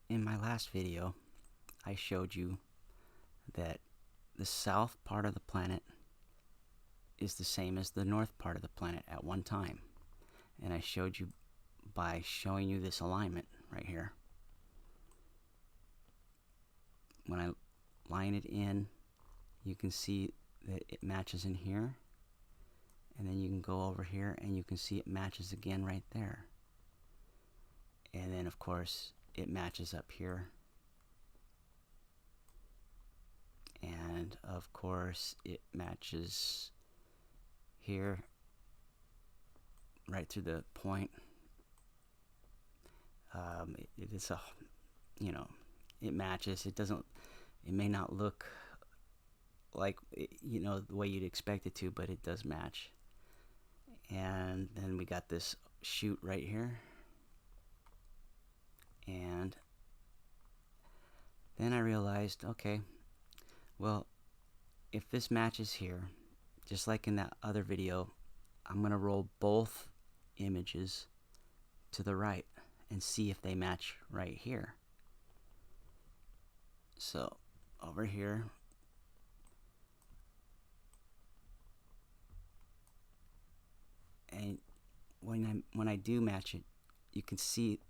In my last video, I showed you that the south part of the planet is the same as the north part of the planet at one time. And I showed you by showing you this alignment right here. When I line it in, you can see that it matches in here. And then you can go over here and you can see it matches again right there. And then of course it matches up here. And of course it matches here right through the point. It is a, you know, it matches. It doesn't, it may not look like, you know, the way you'd expect it to, but it does match. And then we got this shoot right here. And then I realized, okay, well, if this matches here, just like in that other video, I'm going to roll both images to the right and see if they match right here. So over here, and when I do match it, you can see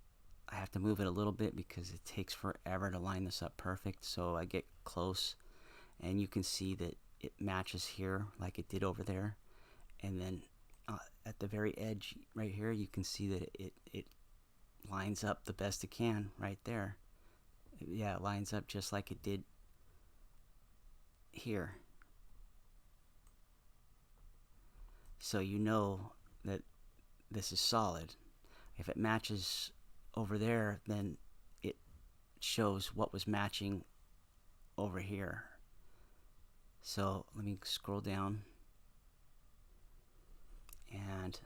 I have to move it a little bit because it takes forever to line this up perfect. So I get close and you can see that it matches here like it did over there. And then at the very edge right here, you can see that it lines up the best it can right there. Yeah, it lines up just like it did here. So you know that this is solid. If it matches over there, then it shows what was matching over here. So let me scroll down, and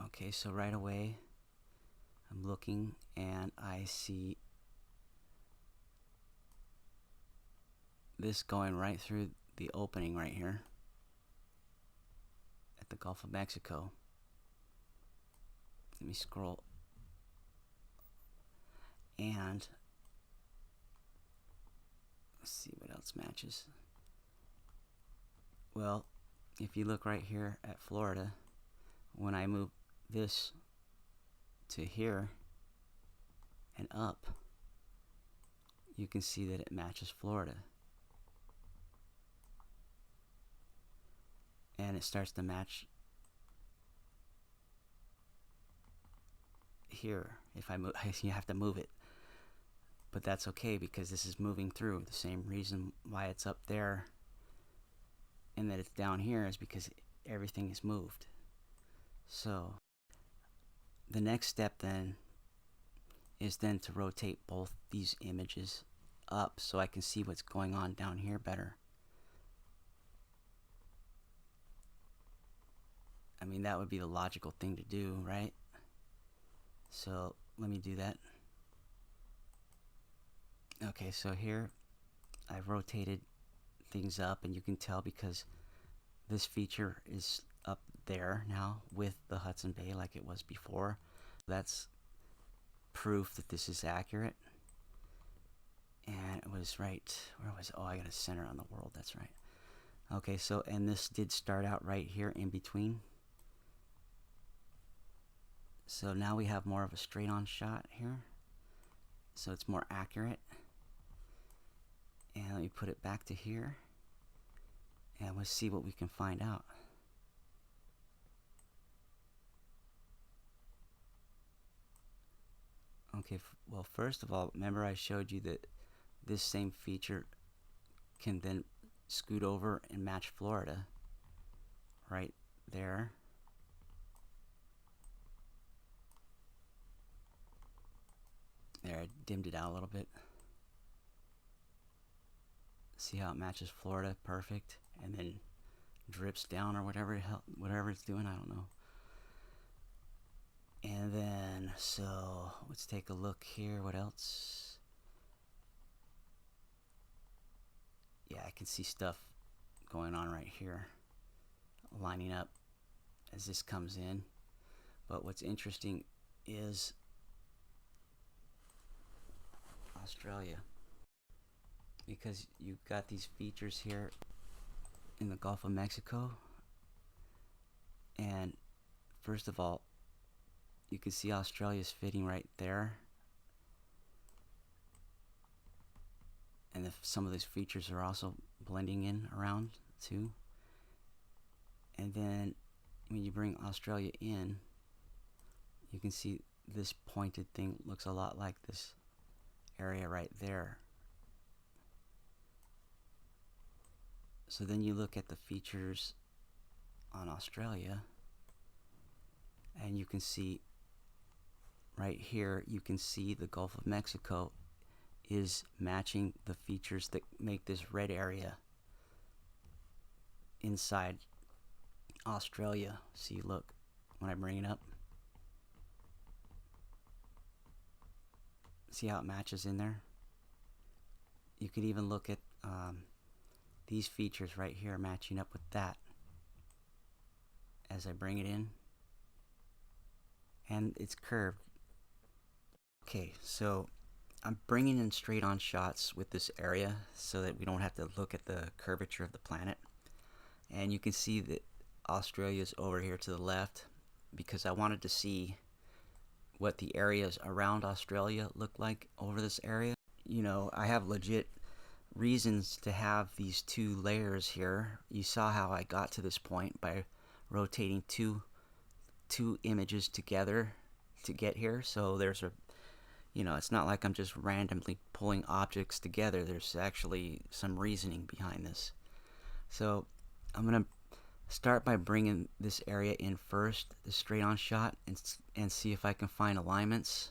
okay, so right away I'm looking and I see this going right through the opening right here at the Gulf of Mexico. Let me scroll, and let's see what else matches. Well, if you look right here at Florida, when I move this to here and up, you can see that it matches Florida. And it starts to match here. If I move, you have to move it, but that's okay because this is moving through. The same reason why it's up there and that it's down here is because everything is moved. So the next step then is then to rotate both these images up so I can see what's going on down here better. I mean, that would be the logical thing to do, right? So let me do that. Okay, so here I've rotated things up, and you can tell because this feature is up there now with the Hudson Bay like it was before. That's proof that this is accurate. And it was right, where was it? Oh, I got a center on the world, that's right. Okay, so, and this did start out right here in between. So now we have more of a straight on shot here. So it's more accurate. And let me put it back to here. And we'll see what we can find out. Okay, well, first of all, remember I showed you that this same feature can then scoot over and match Florida right there. There, I dimmed it out a little bit. See how it matches Florida, perfect, and then drips down or whatever it's doing, I don't know. And then, so let's take a look here. What else? Yeah, I can see stuff going on right here, lining up as this comes in. But what's interesting is Australia, because you've got these features here in the Gulf of Mexico. And first of all, you can see Australia's fitting right there, and some of those features are also blending in around too. And then when you bring Australia in, you can see this pointed thing looks a lot like this area right there. So then you look at the features on Australia, and you can see right here, you can see the Gulf of Mexico is matching the features that make this red area inside Australia. See, look, when I bring it up, see how it matches in there? You could even look at these features right here matching up with that as I bring it in, and it's curved. Okay, so I'm bringing in straight on shots with this area so that we don't have to look at the curvature of the planet. And you can see that Australia's over here to the left because I wanted to see what the areas around Australia look like over this area. You know, I have legit reasons to have these two layers here. You saw how I got to this point by rotating two images together to get here. So there's a, you know, it's not like I'm just randomly pulling objects together. There's actually some reasoning behind this. So I'm going to start by bringing this area in first, the straight on shot, and see if I can find alignments.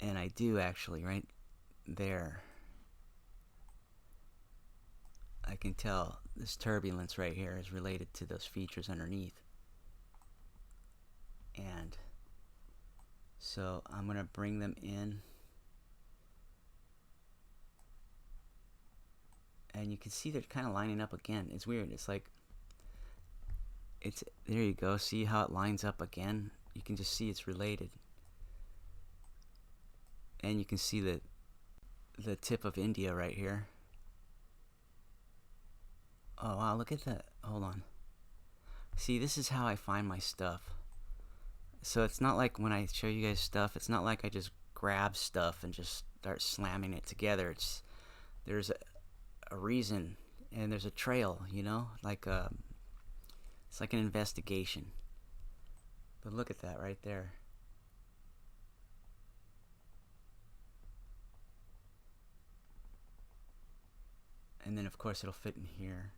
And I do actually, right there. I can tell this turbulence right here is related to those features underneath. And so I'm going to bring them in. And you can see they're kind of lining up again. It's weird. It's like, there you go. See how it lines up again? You can just see it's related. And you can see the tip of India right here. Oh wow, look at that. Hold on. See, this is how I find my stuff. So it's not like when I show you guys stuff, it's not like I just grab stuff and just start slamming it together. There's a reason, and there's a trail, you know, like it's like an investigation. But look at that right there. And then of course it'll fit in here,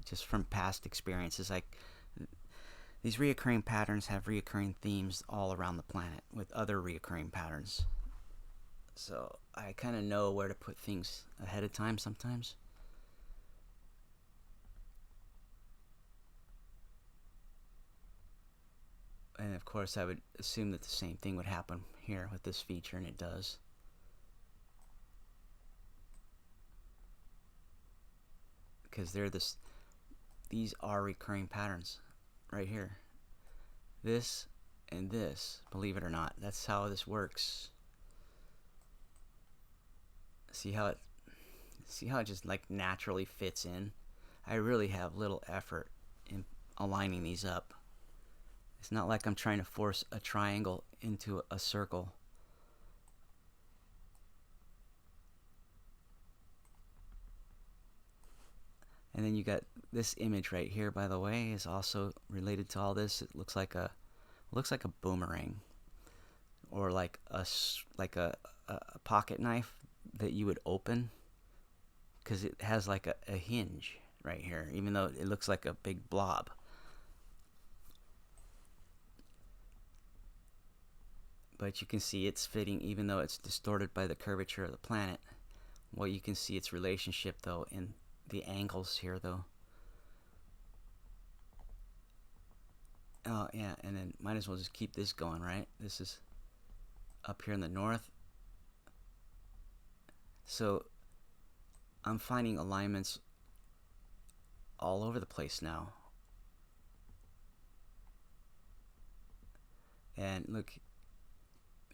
just from past experiences. Like these reoccurring patterns have reoccurring themes all around the planet with other reoccurring patterns. So I kind of know where to put things ahead of time sometimes. And of course I would assume that the same thing would happen here with this feature, and it does. Because these are recurring patterns right here. This and this, believe it or not, that's how this works. See how it just like naturally fits in? I really have little effort in aligning these up. It's not like I'm trying to force a triangle into a circle. And then you got this image right here, by the way, is also related to all this. It looks like a boomerang, or like a pocket knife that you would open, because it has like a hinge right here, even though it looks like a big blob. But you can see it's fitting, even though it's distorted by the curvature of the planet. Well, you can see its relationship though in the angles here though. Oh yeah, and then might as well just keep this going, right? This is up here in the north. So I'm finding alignments all over the place now. And look,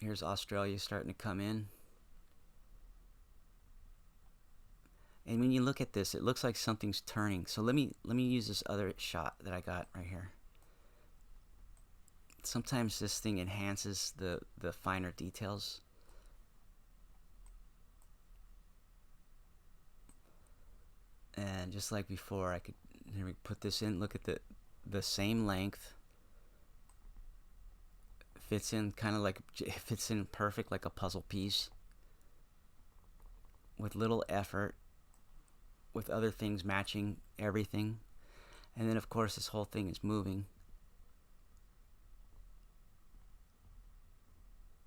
Here's Australia starting to come in. And when you look at this, it looks like something's turning. So let me use this other shot that I got right here. Sometimes this thing enhances the finer details. And just like before, I could put this in. Look at the same length. Fits in kind of like, it fits in perfect like a puzzle piece. With little effort. With other things matching everything. And then of course this whole thing is moving.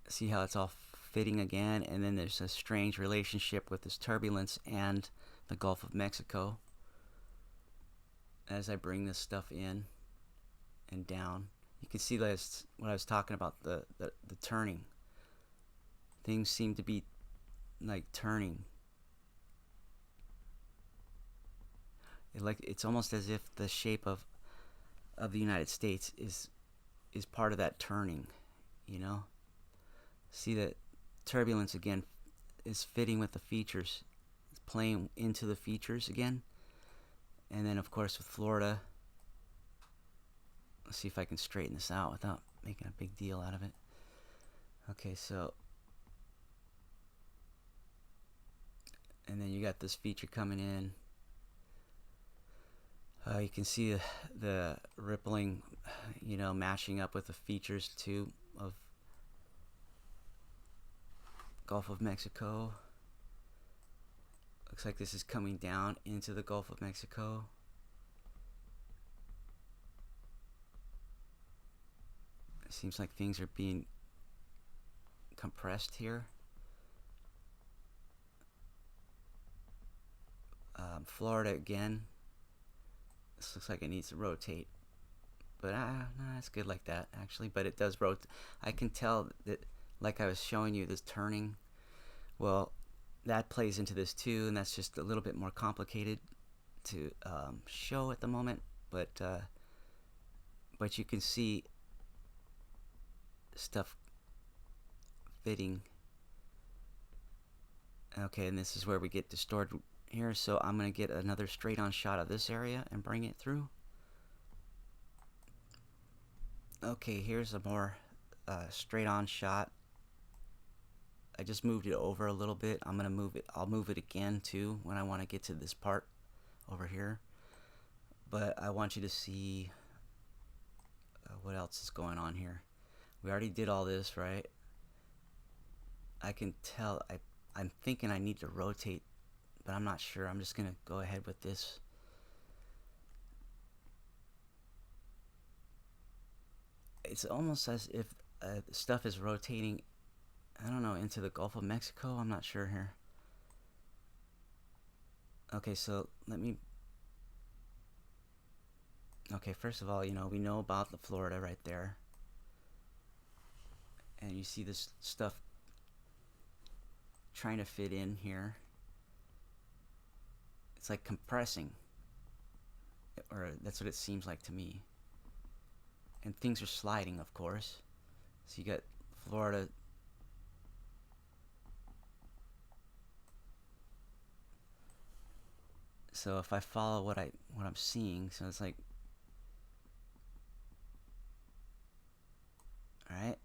See how it's all fitting again, and then there's a strange relationship with this turbulence and the Gulf of Mexico as I bring this stuff in and down. You can see that's what I was talking about, the turning. Things seem to be like turning. It's almost as if the shape of the United States is part of that turning, you know? See that turbulence again is fitting with the features. It's playing into the features again. And then of course with Florida, let's see if I can straighten this out without making a big deal out of it. Okay, so, and then you got this feature coming in. You can see the rippling, you know, matching up with the features too of Gulf of Mexico. Looks like this is coming down into the Gulf of Mexico. It seems like things are being compressed here. Florida again. This looks like it needs to rotate, but nah, it's good like that actually. But it does rotate. I can tell that, like I was showing you, this turning. Well, that plays into this too, and that's just a little bit more complicated to show at the moment. But you can see stuff fitting. Okay, and this is where we get distorted here, so I'm going to get another straight on shot of this area and bring it through. Okay, here's a more straight on shot. I just moved it over a little bit. I'm going to move it. I'll move it again too when I want to get to this part over here. But I want you to see what else is going on here. We already did all this, right? I can tell. I'm thinking I need to rotate, but I'm not sure. I'm just going to go ahead with this. It's almost as if stuff is rotating, I don't know, into the Gulf of Mexico. I'm not sure here. Okay, so let me... Okay, first of all, you know, we know about the Florida right there. And you see this stuff trying to fit in here. It's like compressing, or that's what it seems like to me. And things are sliding, of course. So you got Florida. So if I follow what I'm seeing, so it's like, all right.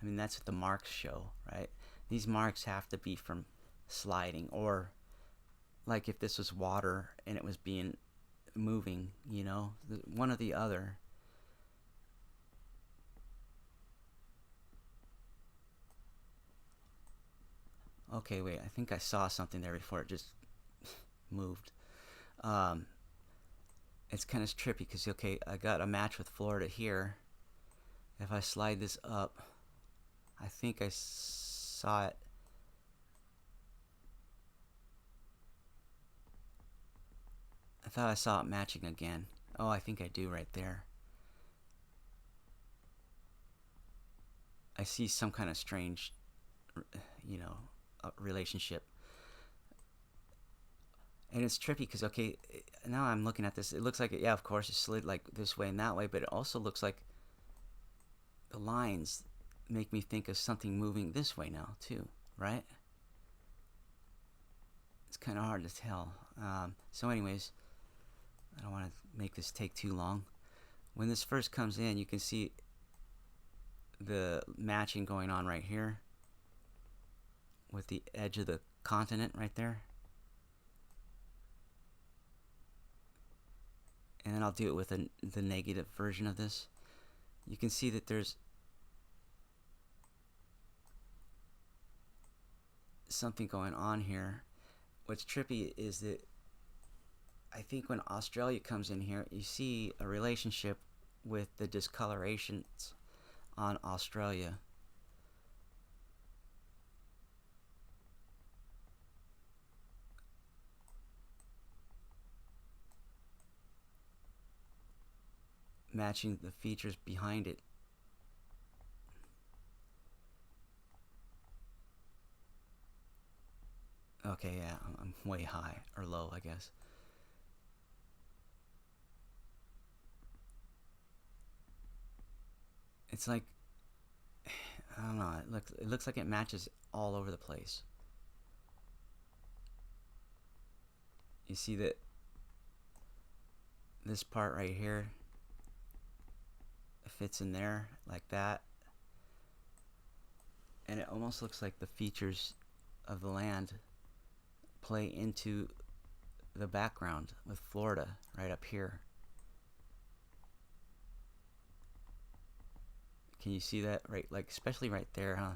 I mean, that's what the marks show, right? These marks have to be from sliding, or like if this was water and it was being moving, you know, one or the other. Okay, wait, I think I saw something there before it just moved. It's kind of trippy because, okay, I got a match with Florida here. If I slide this up, I think I saw it. I thought I saw it matching again. Oh, I think I do right there. I see some kind of strange, you know, relationship. And it's trippy because, okay, now I'm looking at this. It looks like, yeah, of course, it slid like this way and that way, but it also looks like the lines, make me think of something moving this way now too, right? It's kind of hard to tell. So anyways, I don't want to make this take too long. When this first comes in, you can see the matching going on right here with the edge of the continent right there. And then I'll do it with the negative version of this. You can see that there's something going on here. What's trippy is that I think when Australia comes in here, you see a relationship with the discolorations on Australia. Matching the features behind it. Okay, yeah, I'm way high, or low, I guess. It's like, I don't know, it looks like it matches all over the place. You see that this part right here fits in there like that, and it almost looks like the features of the land play into the background with Florida right up here. Can you see that? Right, like especially right there, huh?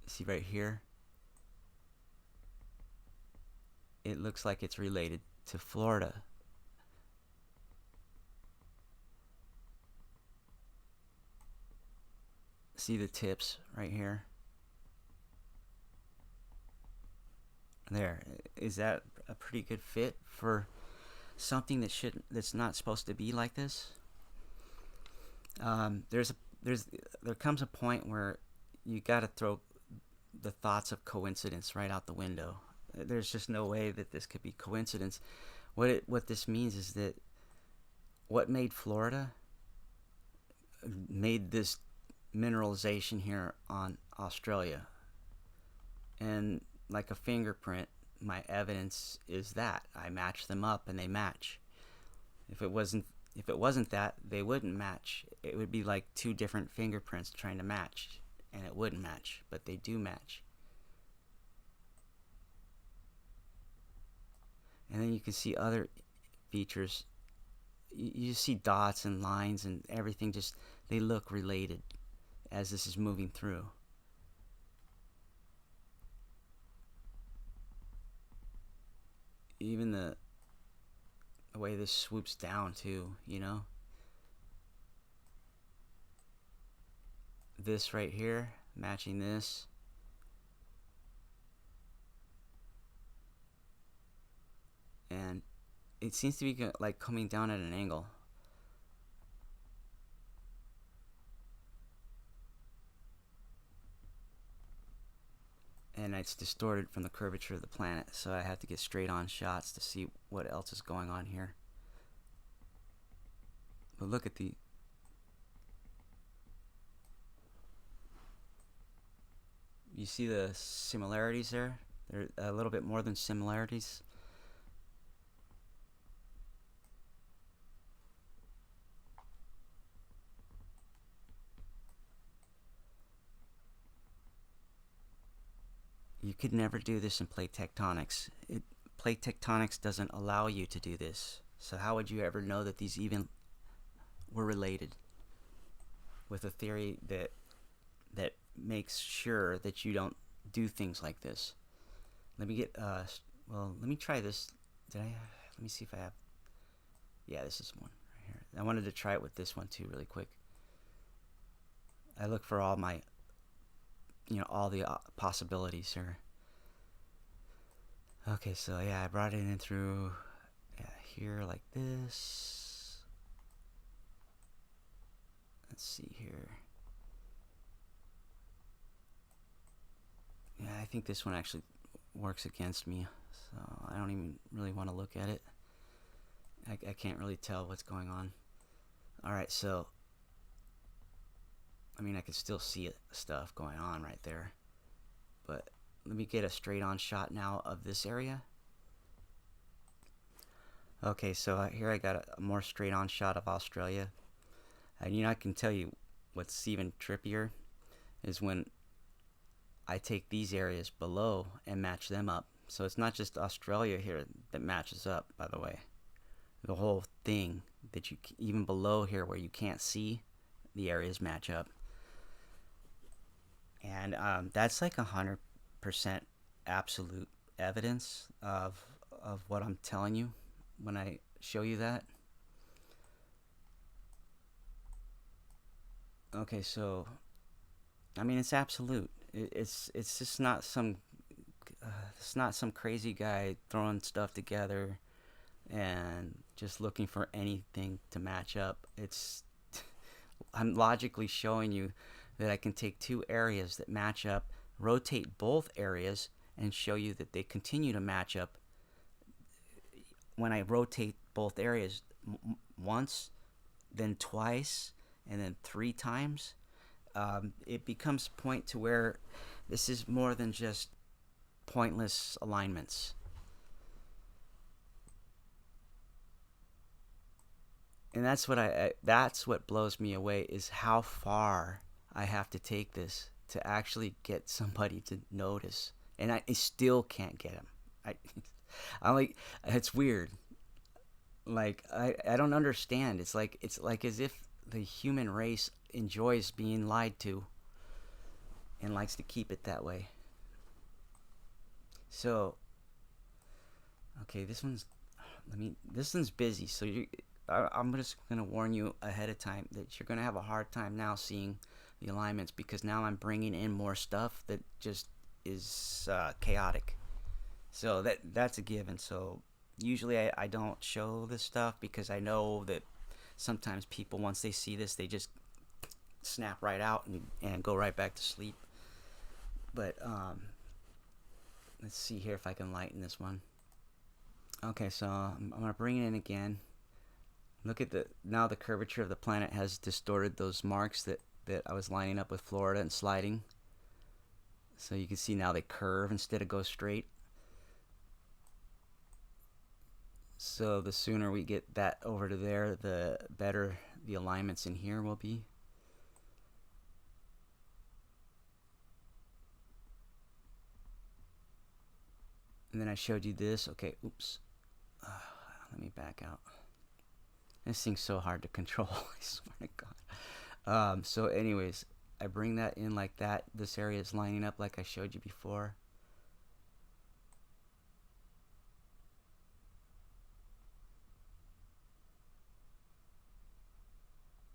See right here? It looks like it's related to Florida. See the tips right here? There. Is that a pretty good fit for something that's not supposed to be like this? There comes a point where you got to throw the thoughts of coincidence right out the window. There's just no way that this could be coincidence. What this means is that what made Florida made this mineralization here on Australia. And like a fingerprint, my evidence is that I match them up and they match. If it wasn't that, they wouldn't match. It would be like two different fingerprints trying to match, and it wouldn't match, but they do match. And then you can see other features. You see dots and lines and everything, just they look related as this is moving through. Even the way this swoops down too, you know? This right here, matching this. And it seems to be like coming down at an angle. And it's distorted from the curvature of the planet, so I have to get straight on shots to see what else is going on here. But look at the you see the similarities there? They're a little bit more than similarities. You could never do this in plate tectonics. Plate tectonics doesn't allow you to do this. So how would you ever know that these even were related with a theory that makes sure that you don't do things like this? Let me get well, let me try this. Let me see if I have. Yeah, this is one right here. I wanted to try it with this one too really quick. I look for all my all the possibilities here. Okay, so yeah, I brought it in through here like this. Let's see here. Yeah, I think this one actually works against me, so I don't even really want to look at it. I can't really tell what's going on. Alright, so I mean, I can still see stuff going on right there. But let me get a straight on shot now of this area. Okay, so here I got a more straight on shot of Australia. And I can tell you what's even trippier is when I take these areas below and match them up. So it's not just Australia here that matches up, by the way. The whole thing that you, even below here where you can't see, the areas match up. And that's like 100% absolute evidence of what I'm telling you when I show you that. Okay, so I mean, it's absolute. It's just not some it's not some crazy guy throwing stuff together and just looking for anything to match up. It's I'm logically showing you that I can take two areas that match up, rotate both areas, and show you that they continue to match up when I rotate both areas once, then twice, and then 3 times. It becomes a point to where this is more than just pointless alignments. And that's what blows me away is how far I have to take this to actually get somebody to notice, and I still can't get them. I'm like, it's weird. Like I don't understand. It's like as if the human race enjoys being lied to and likes to keep it that way. So, okay, this one's busy. So I'm just gonna warn you ahead of time that you're gonna have a hard time now seeing the alignments because now I'm bringing in more stuff that just is chaotic. So that's a given. So usually I don't show this stuff because I know that sometimes people, once they see this, they just snap right out and go right back to sleep. But let's see here if I can lighten this one. Okay, so I'm gonna bring it in again. Look at now the curvature of the planet has distorted those marks that I was lining up with Florida and sliding. So you can see now they curve instead of go straight. So the sooner we get that over to there, the better the alignments in here will be. And then I showed you this. Okay, oops. Let me back out. This thing's so hard to control. I swear to God. So anyways, I bring that in like that. This area is lining up like I showed you before.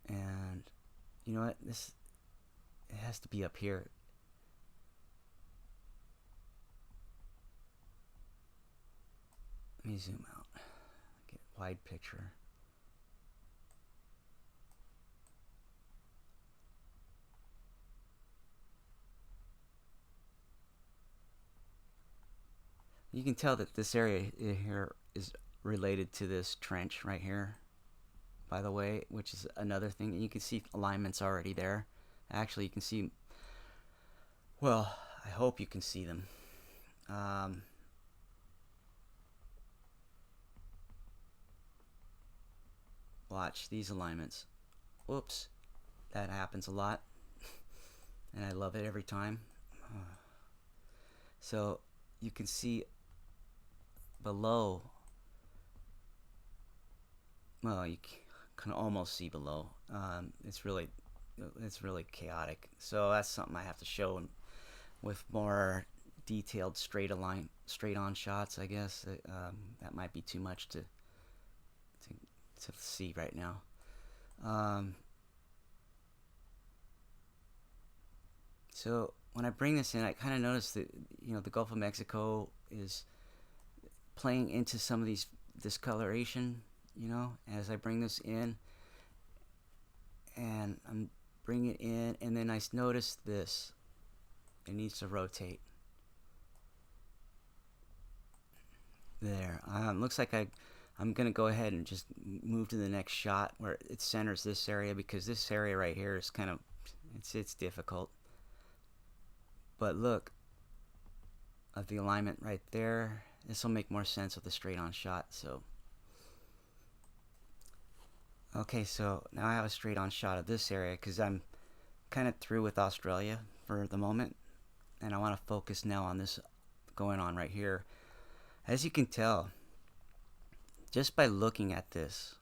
And you know what? It has to be up here. Let me zoom out. Get a wide picture. You can tell that this area here is related to this trench right here, by the way, which is another thing. You can see alignments already there. Actually, you can see, well, I hope you can see them. Watch these alignments. Whoops, that happens a lot, and I love it every time. So you can see below, well, you can almost see below. It's really chaotic. So that's something I have to show with more detailed straight on shots. I guess that might be too much to see right now. So when I bring this in, I kind of notice that the Gulf of Mexico is playing into some of these discoloration. As I bring this in, and I'm bringing it in, and then I notice this. It needs to rotate. There. Looks like I'm going to go ahead and just move to the next shot where it centers this area, because this area right here is kind of It's difficult. But look at the alignment right there. This will make more sense with a straight on shot. So okay, so now I have a straight on shot of this area because I'm kind of through with Australia for the moment, and I want to focus now on this going on right here. As you can tell just by looking at this,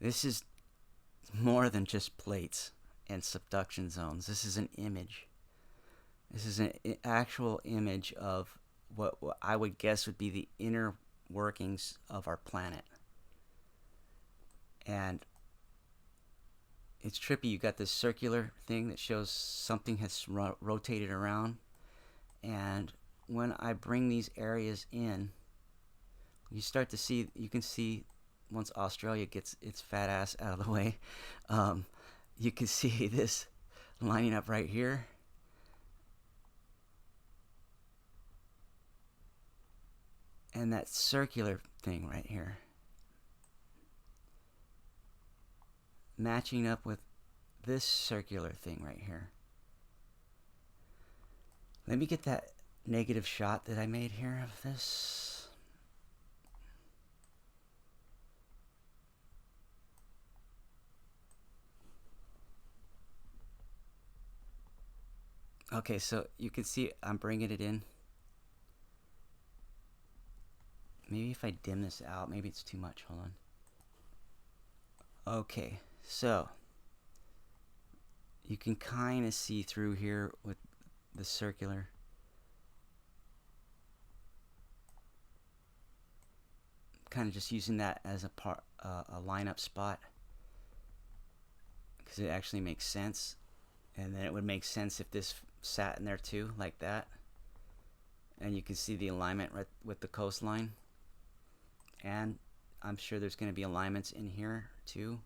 this is more than just plates and subduction zones. This is an image. This is an actual image of what I would guess would be the inner workings of our planet. And it's trippy. You got this circular thing that shows something has rotated around, and when I bring these areas in, you start to see, you can see once Australia gets its fat ass out of the way, you can see this lining up right here. And that circular thing right here matching up with this circular thing right here. Let me get that negative shot that I made here of this. Okay, so you can see I'm bringing it in. Maybe if I dim this out, maybe it's too much. Hold on. Okay, so you can kind of see through here with the circular. Kind of just using that as a lineup spot because it actually makes sense, and then it would make sense if this sat in there too, like that. And you can see the alignment right with the coastline, and I'm sure there's going to be alignments in here too.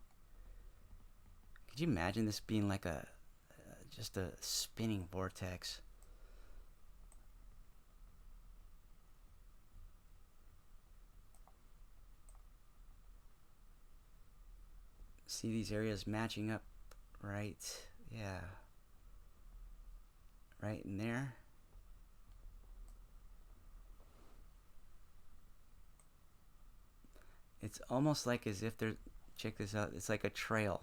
Could you imagine this being like a just a spinning vortex? See these areas matching up right, yeah, right in there. It's almost like as if they're, check this out, it's like a trail.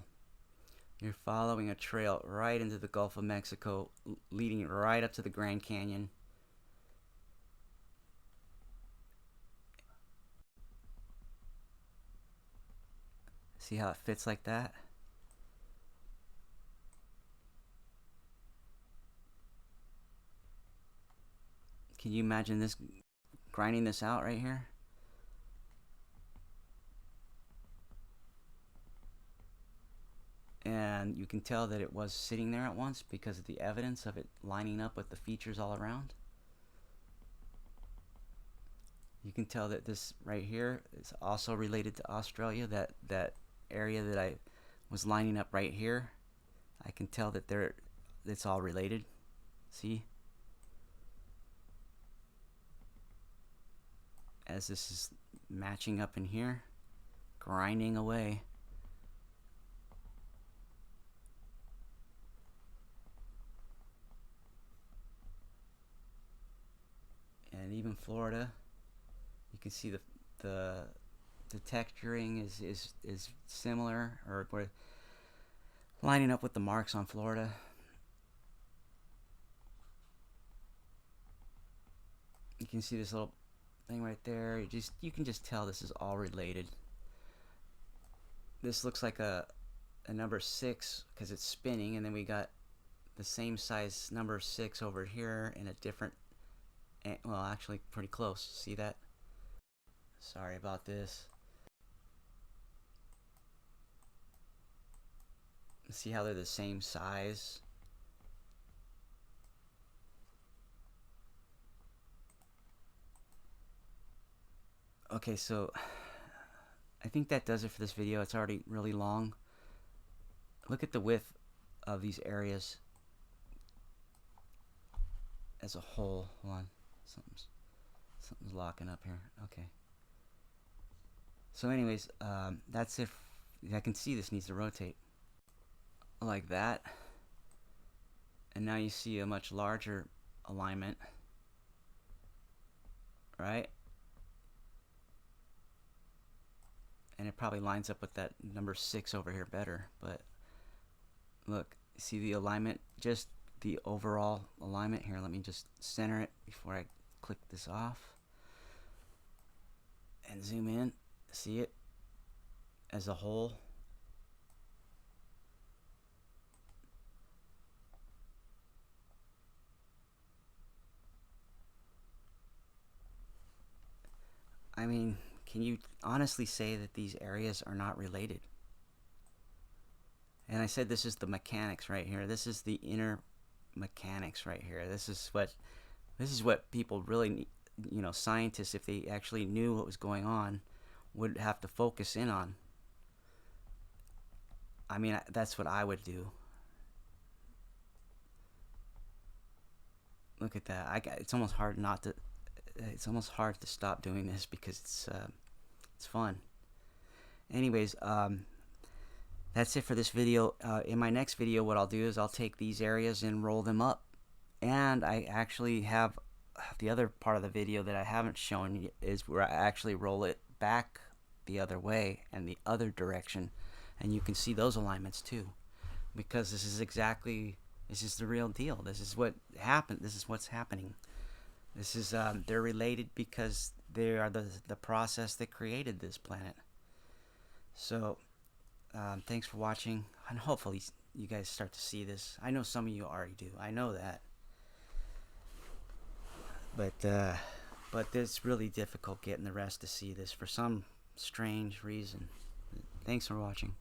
You're following a trail right into the Gulf of Mexico, leading right up to the Grand Canyon. See how it fits like that? Can you imagine this, grinding this out right here? And you can tell that it was sitting there at once because of the evidence of it lining up with the features all around. You can tell that this right here is also related to Australia. That area that I was lining up right here, I can tell that it's all related. See? As this is matching up in here, grinding away. And even Florida, you can see the texturing is similar, or we're lining up with the marks on Florida. You can see this little thing right there. You can just tell this is all related. This looks like a number 6 because it's spinning, and then we got the same size number 6 over here in a different, well, actually pretty close. See that? Sorry about this. See how they're the same size? Okay, so I think that does it for this video. It's already really long. Look at the width of these areas as a whole. Hold on. Something's locking up here. Okay. So anyways, that's if I can see this needs to rotate like that. And now you see a much larger alignment, right? And it probably lines up with that number 6 over here better. But look, see the alignment, just the overall alignment here. Let me just center it before I click this off and zoom in. See it as a whole. I mean, can you honestly say that these areas are not related? And I said this is the mechanics right here. This is the inner mechanics right here. This is what people really need, you know, scientists, if they actually knew what was going on, would have to focus in on. I mean, that's what I would do. Look at that. It's almost hard not to. It's almost hard to stop doing this because it's fun. Anyways, that's it for this video. In my next video, what I'll do is I'll take these areas and roll them up. And I actually have the other part of the video that I haven't shown yet, is where I actually roll it back the other way and the other direction. And you can see those alignments too. Because this is the real deal. This is what happened. This is what's happening. This is, they're related because they are the process that created this planet. So, thanks for watching, and hopefully you guys start to see this. I know some of you already do. I know that. But it's really difficult getting the rest to see this for some strange reason. Thanks for watching.